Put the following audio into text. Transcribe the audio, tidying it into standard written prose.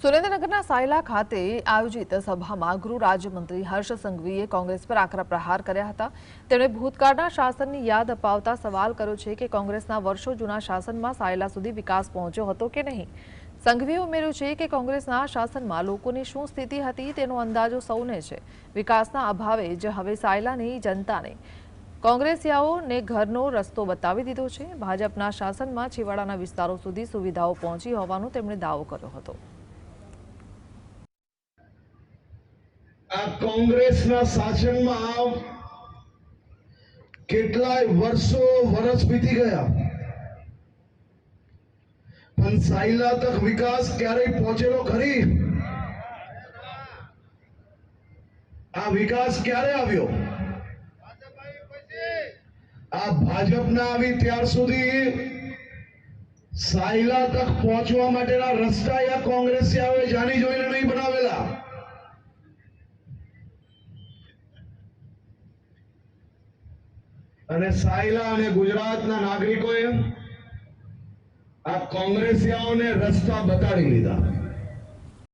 સુરેન્દ્રનગરના સાયલા ખાતે આયોજિત સભામાં ગૃહ રાજ્યમંત્રી હર્ષ સંઘવીએ કોંગ્રેસ પર આકરા પ્રહાર કર્યા હતા। તેમણે ભૂતકાળના શાસનની યાદ અપાવતા સવાલ કર્યો છે કે કોંગ્રેસના વર્ષો જૂના શાસનમાં સાયલા સુધી વિકાસ પહોંચ્યો હતો કે નહીં। સંઘવીએ ઉમેર્યું છે કે કોંગ્રેસના શાસનમાં લોકોની શું સ્થિતિ હતી તેનો અંદાજો સૌને છે। વિકાસના અભાવે જ હવે સાયલાની જનતાને કોંગ્રેસીઓને ઘરનો રસ્તો બતાવી દીધો છે। ભાજપના શાસનમાં છેવાડાના વિસ્તારો સુધી સુવિધાઓ પહોંચી હોવાનો તેમણે દાવો કર્યો હતો। कांग्रेसના શાસનમાં કેટલાય વર્ષ વીતી ગયા પણ સાયલા તક વિકાસ ક્યારેય પહોંચેલો ખરી? આ વિકાસ ક્યારે આવ્યો? આ ભાજપના આવી ત્યાર સુધી સાયલા તક પહોંચવા માટેના રસ્તા યા કોંગ્રેસીઓએ જાણી જોઈને નહીં બનાવેલા। અને સાયલા અને ગુજરાતના નાગરિકોએ આ કોંગ્રેસીઓને રસ્તા બતાડી લીધા।